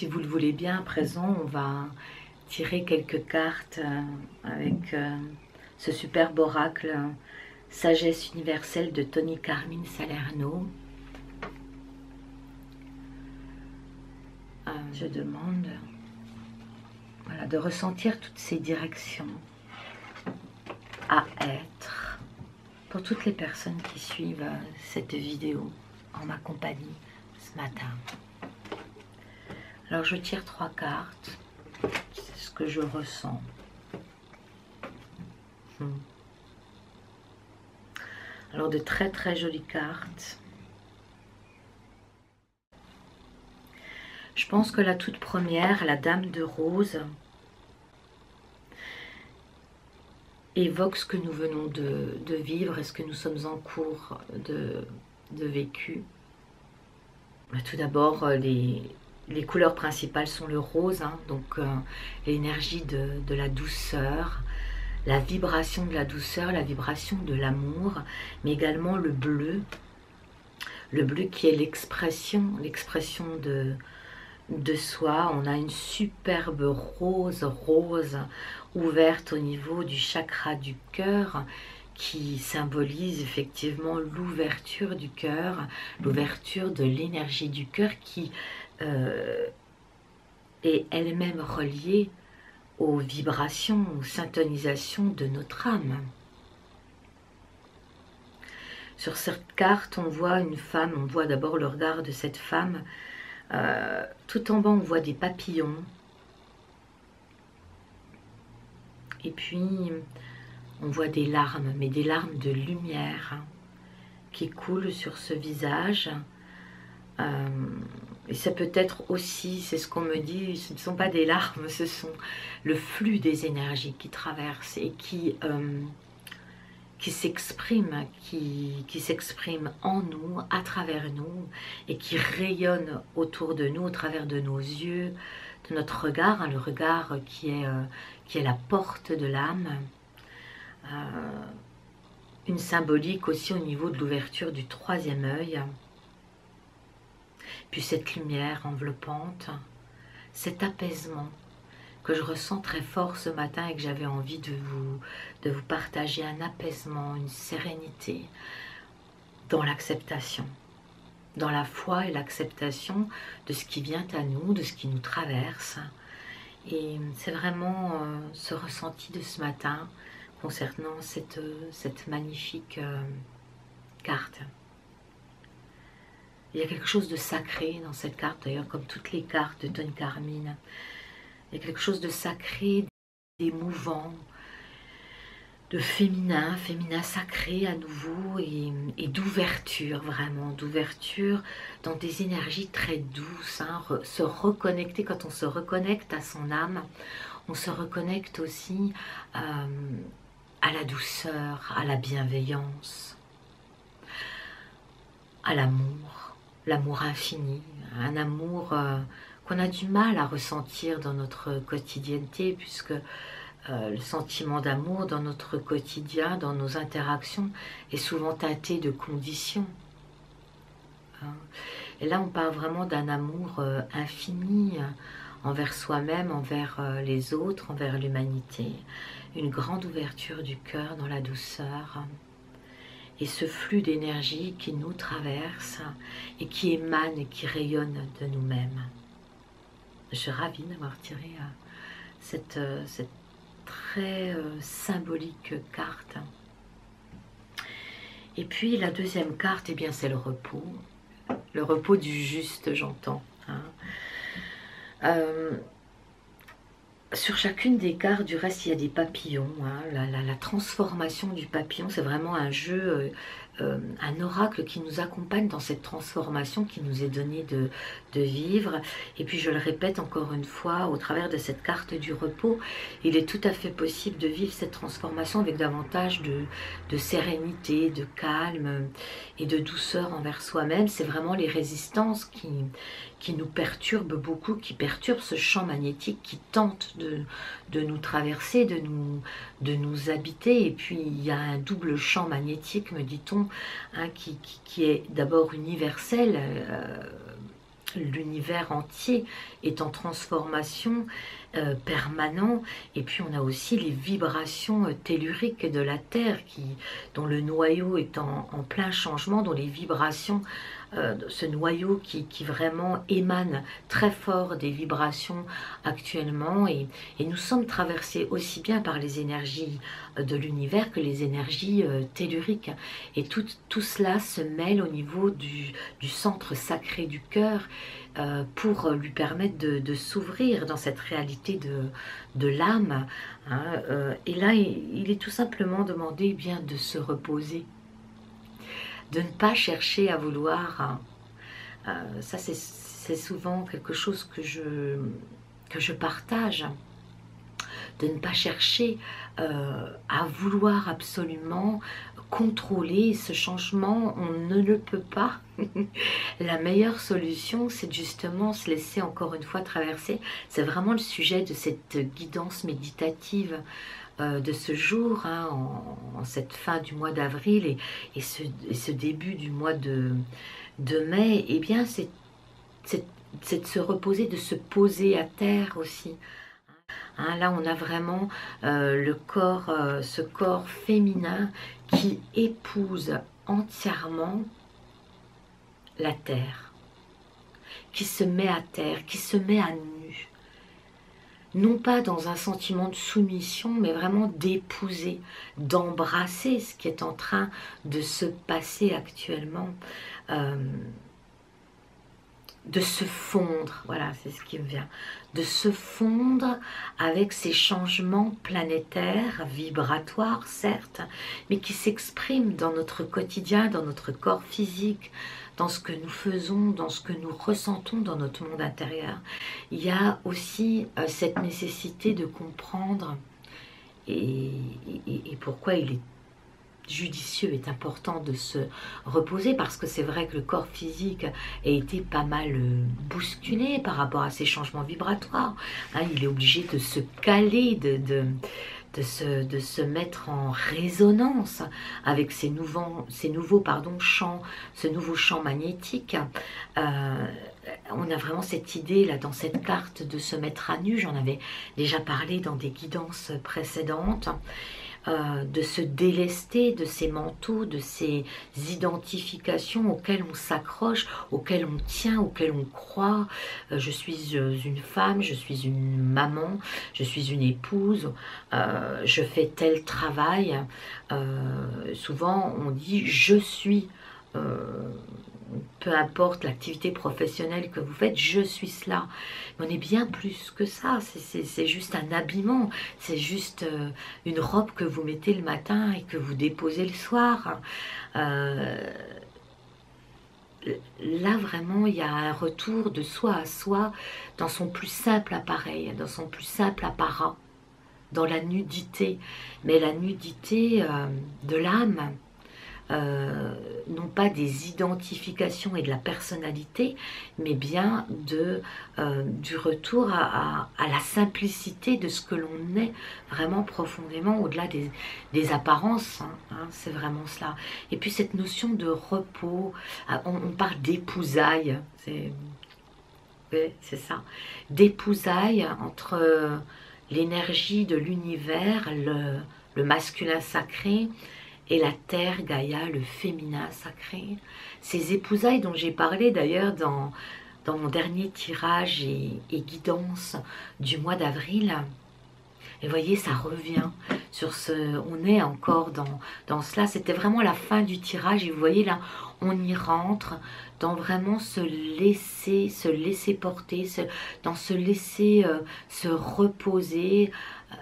si vous le voulez bien, à présent, on va tirer quelques cartes avec ce superbe oracle Sagesse universelle de Tony Carmine Salerno. Je demande voilà, de ressentir toutes ces directions à être pour toutes les personnes qui suivent cette vidéo en ma compagnie ce matin. Alors je tire 3 cartes, c'est ce que je ressens. Alors de très très jolies cartes. Je pense que la toute première, la Dame de Rose, évoque ce que nous venons de vivre et ce que nous sommes en cours de vécu. Tout d'abord, les couleurs principales sont le rose, hein, donc l'énergie de la douceur, la vibration de la douceur, la vibration de l'amour, mais également le bleu qui est l'expression de soi. On a une superbe rose ouverte au niveau du chakra du cœur qui symbolise effectivement l'ouverture du cœur, l'ouverture de l'énergie du cœur qui est elle-même reliée aux vibrations, aux syntonisations de notre âme. Sur cette carte, on voit une femme, on voit d'abord le regard de cette femme. Tout en bas, on voit des papillons. Et puis, on voit des larmes, mais des larmes de lumière qui coulent sur ce visage. Et ça peut être aussi, c'est ce qu'on me dit, ce ne sont pas des larmes, ce sont le flux des énergies qui traversent et qui s'exprime en nous, à travers nous, et qui rayonne autour de nous, au travers de nos yeux, de notre regard, hein, le regard qui est la porte de l'âme. Une symbolique aussi au niveau de l'ouverture du 3e œil. Puis cette lumière enveloppante, cet apaisement que je ressens très fort ce matin et que j'avais envie de vous partager, un apaisement, une sérénité dans l'acceptation, dans la foi et l'acceptation de ce qui vient à nous, de ce qui nous traverse. Et c'est vraiment ce ressenti de ce matin concernant cette magnifique carte. Il y a quelque chose de sacré dans cette carte, d'ailleurs comme toutes les cartes de Tony Carmine. Il y a quelque chose de sacré, d'émouvant, de féminin sacré à nouveau et d'ouverture, vraiment, d'ouverture dans des énergies très douces. Hein, se reconnecter, quand on se reconnecte à son âme, on se reconnecte aussi à la douceur, à la bienveillance, à l'amour infini, un amour qu'on a du mal à ressentir dans notre quotidienneté, puisque le sentiment d'amour dans notre quotidien, dans nos interactions, est souvent teinté de conditions. Et là, on parle vraiment d'un amour infini envers soi-même, envers les autres, envers l'humanité. Une grande ouverture du cœur dans la douceur. Et ce flux d'énergie qui nous traverse et qui émane et qui rayonne de nous-mêmes. Je suis ravie d'avoir tiré cette très symbolique carte. Et puis la deuxième carte, eh bien c'est le repos du juste, j'entends. Hein. Sur chacune des cartes, du reste, il y a des papillons. Hein. La transformation du papillon, c'est vraiment un jeu, un oracle qui nous accompagne dans cette transformation qui nous est donnée de vivre. Et puis, je le répète encore une fois, au travers de cette carte du repos, il est tout à fait possible de vivre cette transformation avec davantage de sérénité, de calme et de douceur envers soi-même. C'est vraiment les résistances qui nous perturbent beaucoup, qui perturbent ce champ magnétique qui tente de nous traverser, de nous habiter. Et puis il y a un double champ magnétique, me dit-on, hein, qui est d'abord universel, l'univers entier est en transformation permanent. Et puis on a aussi les vibrations telluriques de la Terre, dont le noyau est en plein changement, dont les vibrations, ce noyau qui vraiment émane très fort des vibrations actuellement. Et nous sommes traversés aussi bien par les énergies de l'univers que les énergies telluriques. Et tout cela se mêle au niveau du centre sacré du cœur, pour lui permettre de s'ouvrir dans cette réalité de l'âme. Hein, et là, il est tout simplement demandé bien de se reposer, de ne pas chercher à vouloir. Ça, c'est souvent quelque chose que je partage. De ne pas chercher à vouloir absolument contrôler ce changement, on ne le peut pas. La meilleure solution, c'est justement se laisser encore une fois traverser. C'est vraiment le sujet de cette guidance méditative de ce jour, hein, en cette fin du mois d'avril et ce début du mois de mai. Eh bien, c'est de se reposer, de se poser à terre aussi. Hein, là, on a vraiment ce corps féminin qui épouse entièrement la terre, qui se met à terre, qui se met à nu. Non pas dans un sentiment de soumission, mais vraiment d'épouser, d'embrasser ce qui est en train de se passer actuellement. De se fondre, voilà, c'est ce qui me vient, de se fondre avec ces changements planétaires, vibratoires certes, mais qui s'expriment dans notre quotidien, dans notre corps physique, dans ce que nous faisons, dans ce que nous ressentons dans notre monde intérieur. Il y a aussi cette nécessité de comprendre et pourquoi il est judicieux, est important de se reposer, parce que c'est vrai que le corps physique a été pas mal bousculé par rapport à ces changements vibratoires. Hein, il est obligé de se caler, de se mettre en résonance avec ces nouveaux champs, ce nouveau champ magnétique. On a vraiment cette idée là dans cette carte de se mettre à nu. J'en avais déjà parlé dans des guidances précédentes. De se délester de ces manteaux, de ces identifications auxquelles on s'accroche, auxquelles on tient, auxquelles on croit. Je suis une femme, je suis une maman, je suis une épouse, je fais tel travail. Souvent on dit je suis, peu importe l'activité professionnelle que vous faites, je suis cela. Mais on est bien plus que ça, c'est juste un habillement, c'est juste une robe que vous mettez le matin et que vous déposez le soir. Là vraiment il y a un retour de soi à soi dans son plus simple appareil, dans son plus simple apparat, dans la nudité, mais la nudité de l'âme. Non pas des identifications et de la personnalité, mais bien du retour à la simplicité de ce que l'on est vraiment profondément, au-delà des apparences, hein, c'est vraiment cela. Et puis cette notion de repos, on parle d'épousailles, c'est ça, d'épousailles entre l'énergie de l'univers, le masculin sacré, et la terre, Gaïa, le féminin sacré. Ces épousailles dont j'ai parlé d'ailleurs dans mon dernier tirage et guidance du mois d'avril. Et vous voyez, ça revient sur on est encore dans cela. C'était vraiment la fin du tirage et vous voyez là, on y rentre dans vraiment se laisser porter, dans se laisser se reposer,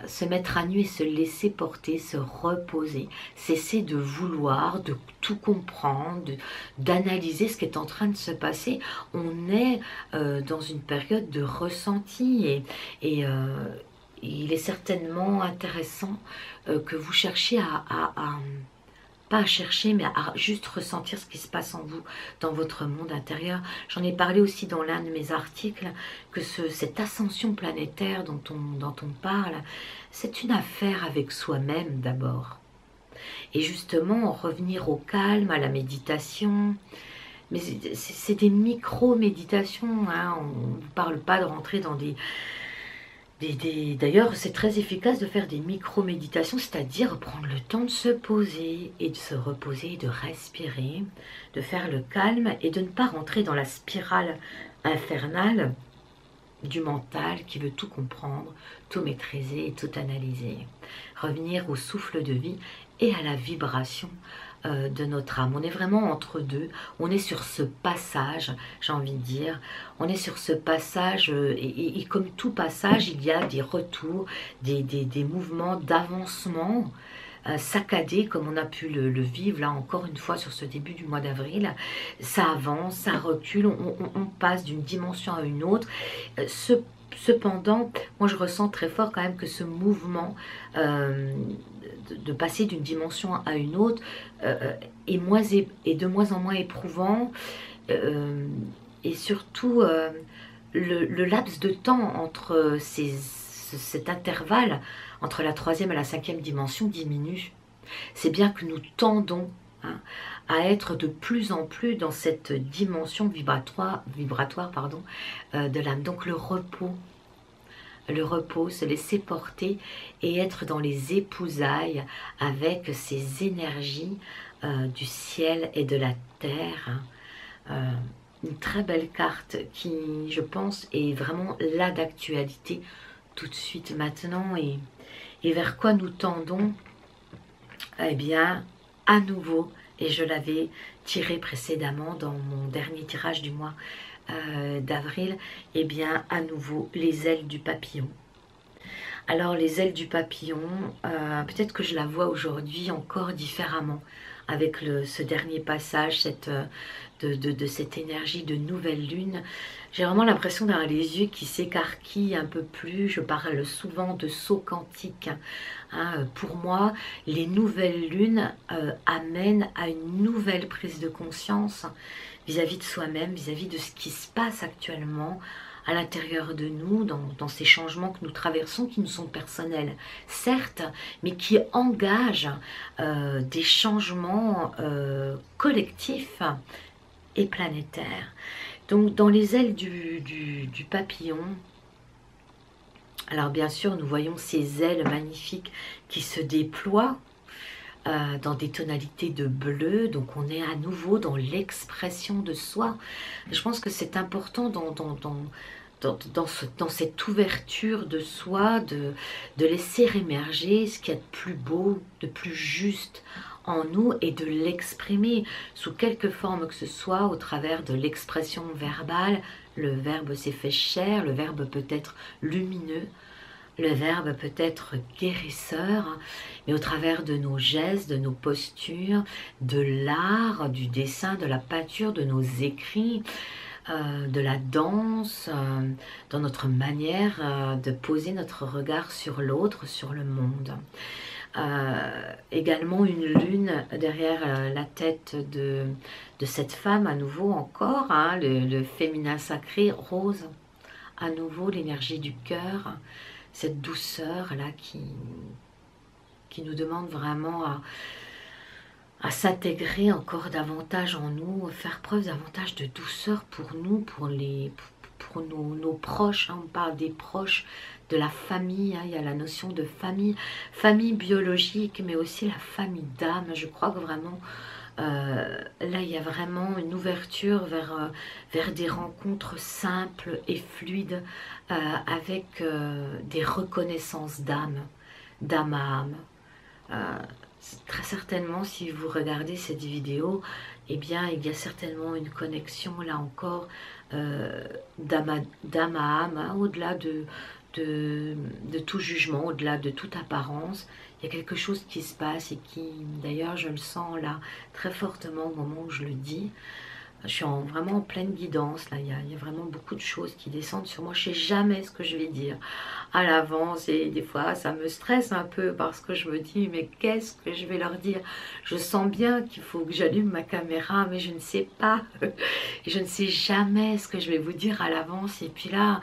se mettre à nu et se laisser porter, se reposer, cesser de vouloir, de tout comprendre, d'analyser ce qui est en train de se passer. On est dans une période de ressenti et il est certainement intéressant que vous cherchiez pas à chercher, mais à juste ressentir ce qui se passe en vous, dans votre monde intérieur. J'en ai parlé aussi dans l'un de mes articles, que cette ascension planétaire dont on parle, c'est une affaire avec soi-même d'abord. Et justement, revenir au calme, à la méditation, mais c'est des micro-méditations, hein. On ne vous parle pas de rentrer dans D'ailleurs, c'est très efficace de faire des micro-méditations, c'est-à-dire prendre le temps de se poser et de se reposer, de respirer, de faire le calme et de ne pas rentrer dans la spirale infernale du mental qui veut tout comprendre, tout maîtriser et tout analyser. Revenir au souffle de vie et à la vibration de notre âme. On est vraiment entre deux, on est sur ce passage, j'ai envie de dire, on est sur ce passage, et comme tout passage, il y a des retours, des mouvements d'avancement, saccadé comme on a pu le vivre là encore une fois sur ce début du mois d'avril. Ça avance, ça recule, on passe d'une dimension à une autre. Cependant, moi je ressens très fort quand même que ce mouvement de passer d'une dimension à une autre est de moins en moins éprouvant, et surtout le laps de temps entre cet intervalle entre la troisième et la cinquième dimension diminue. C'est bien que nous tendons, hein, à être de plus en plus dans cette dimension vibratoire de l'âme. Donc le repos, se laisser porter et être dans les épousailles avec ces énergies du ciel et de la terre, hein. Une très belle carte qui, je pense, est vraiment là d'actualité tout de suite maintenant, et vers quoi nous tendons. Eh bien, à nouveau, et je l'avais tiré précédemment dans mon dernier tirage du mois d'avril, eh bien, à nouveau, les ailes du papillon. Alors, les ailes du papillon, peut-être que je la vois aujourd'hui encore différemment, avec ce dernier passage, de cette énergie de nouvelle lune. J'ai vraiment l'impression d'avoir les yeux qui s'écarquillent un peu plus. Je parle souvent de saut quantique, hein. Pour moi, les nouvelles lunes amènent à une nouvelle prise de conscience vis-à-vis de soi-même, vis-à-vis de ce qui se passe actuellement à l'intérieur de nous, dans ces changements que nous traversons, qui nous sont personnels, certes, mais qui engagent des changements collectifs et planétaires. Donc dans les ailes du papillon, alors bien sûr nous voyons ces ailes magnifiques qui se déploient dans des tonalités de bleu, donc on est à nouveau dans l'expression de soi. Je pense que c'est important dans cette ouverture de soi, de laisser émerger ce qu'il y a de plus beau, de plus juste en nous, et de l'exprimer sous quelque forme que ce soit, au travers de l'expression verbale. Le verbe s'est fait chair, le verbe peut être lumineux, le verbe peut être guérisseur, mais au travers de nos gestes, de nos postures, de l'art, du dessin, de la peinture, de nos écrits, de la danse, dans notre manière de poser notre regard sur l'autre, sur le monde. Également une lune derrière la tête de cette femme, à nouveau encore, hein, le féminin sacré, rose, à nouveau l'énergie du cœur, cette douceur là qui nous demande vraiment à s'intégrer encore davantage en nous, faire preuve davantage de douceur pour nous, pour nos proches, hein. On parle des proches, de la famille, hein. Il y a la notion de famille, famille biologique, mais aussi la famille d'âme. Je crois que vraiment, là il y a vraiment une ouverture vers des rencontres simples et fluides, avec des reconnaissances d'âme à âme. Très certainement, si vous regardez cette vidéo, eh bien, il y a certainement une connexion, là encore, d'âme à âme, hein, au-delà de tout jugement, au-delà de toute apparence. Il y a quelque chose qui se passe et qui, d'ailleurs, je le sens là très fortement au moment où je le dis. Je suis vraiment en pleine guidance, là, il y a vraiment beaucoup de choses qui descendent sur moi. Je ne sais jamais ce que je vais dire à l'avance, et des fois ça me stresse un peu parce que je me dis mais qu'est-ce que je vais leur dire? Je sens bien qu'il faut que j'allume ma caméra, mais je ne sais pas. Je ne sais jamais ce que je vais vous dire à l'avance, et puis là,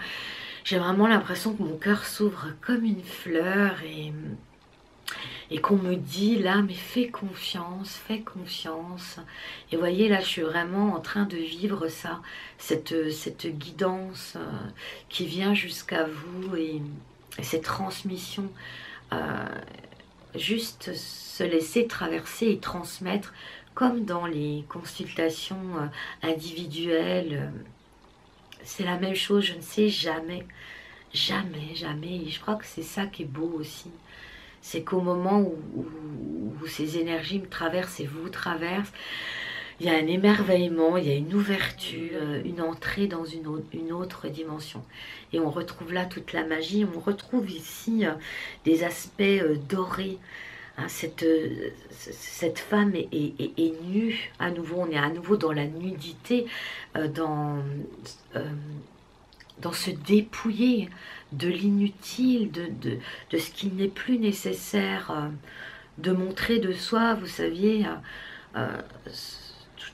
j'ai vraiment l'impression que mon cœur s'ouvre comme une fleur, et qu'on me dit là, mais fais confiance, fais confiance. Et vous voyez, là, je suis vraiment en train de vivre ça, cette guidance qui vient jusqu'à vous et cette transmission. Juste se laisser traverser et transmettre, comme dans les consultations individuelles. C'est la même chose, je ne sais jamais, jamais, jamais. Et je crois que c'est ça qui est beau aussi. C'est qu'au moment où ces énergies me traversent et vous traversent, il y a un émerveillement, il y a une ouverture, une entrée dans une autre dimension. Et on retrouve là toute la magie, on retrouve ici des aspects dorés. Hein, cette femme est nue, à nouveau, on est à nouveau dans la nudité, dans se dépouiller de l'inutile, de ce qui n'est plus nécessaire, de montrer de soi, vous saviez,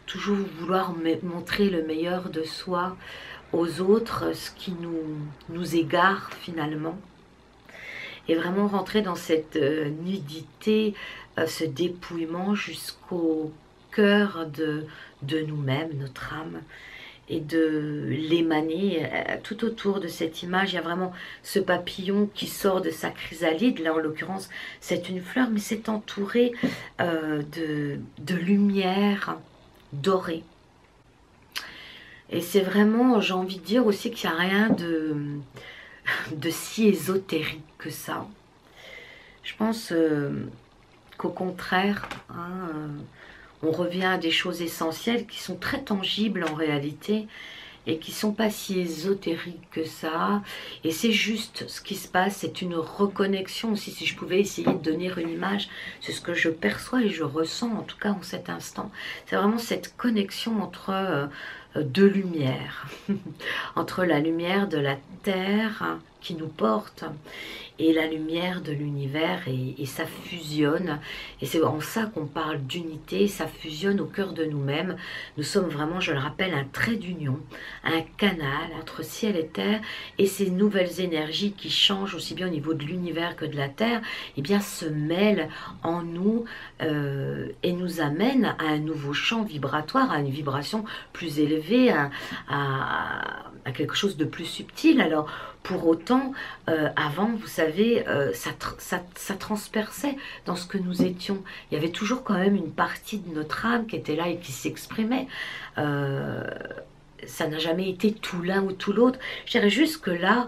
toujours vouloir montrer le meilleur de soi aux autres, ce qui nous égare finalement. Et vraiment rentrer dans cette nudité, ce dépouillement jusqu'au cœur de nous-mêmes, notre âme, et de l'émaner tout autour de cette image. Il y a vraiment ce papillon qui sort de sa chrysalide. Là, en l'occurrence, c'est une fleur, mais c'est entouré de lumière dorée. Et c'est vraiment, j'ai envie de dire aussi qu'il n'y a rien de si ésotérique que ça. Je pense qu'au contraire, hein, on revient à des choses essentielles qui sont très tangibles en réalité et qui ne sont pas si ésotériques que ça. Et c'est juste ce qui se passe, c'est une reconnexion aussi. Si je pouvais essayer de donner une image, c'est ce que je perçois et je ressens en tout cas en cet instant. C'est vraiment cette connexion entre deux lumières, entre la lumière de la terre qui nous porte et la lumière de l'univers, et ça fusionne, et c'est en ça qu'on parle d'unité, ça fusionne au cœur de nous-mêmes. Nous sommes vraiment, je le rappelle, un trait d'union, un canal entre ciel et terre, et ces nouvelles énergies qui changent aussi bien au niveau de l'univers que de la terre, eh bien se mêlent en nous et nous amènent à un nouveau champ vibratoire, à une vibration plus élevée, à quelque chose de plus subtil. Alors pour autant, avant, vous savez, ça transperçait dans ce que nous étions. Il y avait toujours quand même une partie de notre âme qui était là et qui s'exprimait. Ça n'a jamais été tout l'un ou tout l'autre. Je dirais juste que là,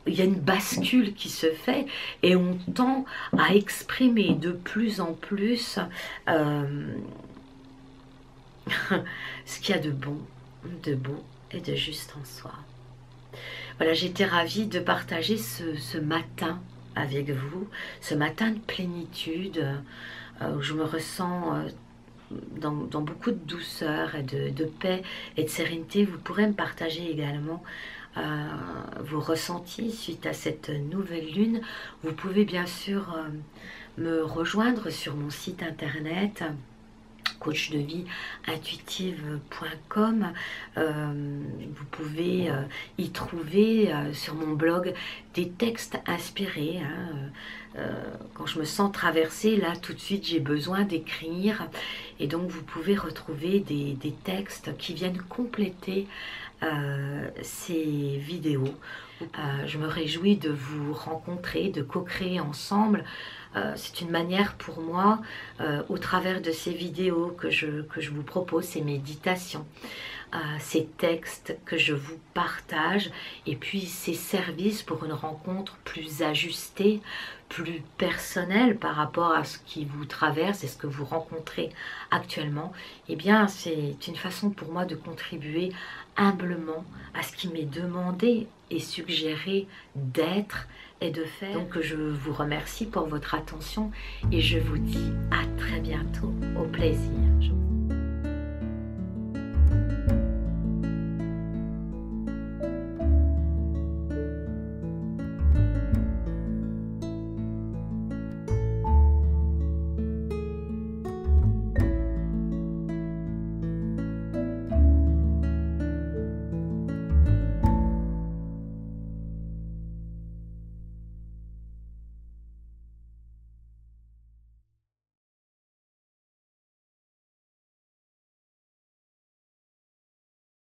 il y a une bascule qui se fait et on tend à exprimer de plus en plus ce qu'il y a de bon, de beau et de juste en soi. Voilà, j'étais ravie de partager ce matin avec vous, ce matin de plénitude, où je me ressens dans beaucoup de douceur et de paix et de sérénité. Vous pourrez me partager également vos ressentis suite à cette nouvelle lune. Vous pouvez bien sûr me rejoindre sur mon site internet coachdevieintuitive.com. Vous pouvez y trouver sur mon blog des textes inspirés. Quand je me sens traversée, là tout de suite j'ai besoin d'écrire, et donc vous pouvez retrouver des textes qui viennent compléter ces vidéos. Je me réjouis de vous rencontrer, de co-créer ensemble. C'est une manière pour moi, au travers de ces vidéos que je vous propose, ces méditations, ces textes que je vous partage, et puis ces services pour une rencontre plus ajustée, plus personnelle par rapport à ce qui vous traverse et ce que vous rencontrez actuellement. Eh bien, c'est une façon pour moi de contribuer humblement à ce qui m'est demandé et suggéré d'être et de faire. Donc je vous remercie pour votre attention et je vous dis à très bientôt. Au plaisir.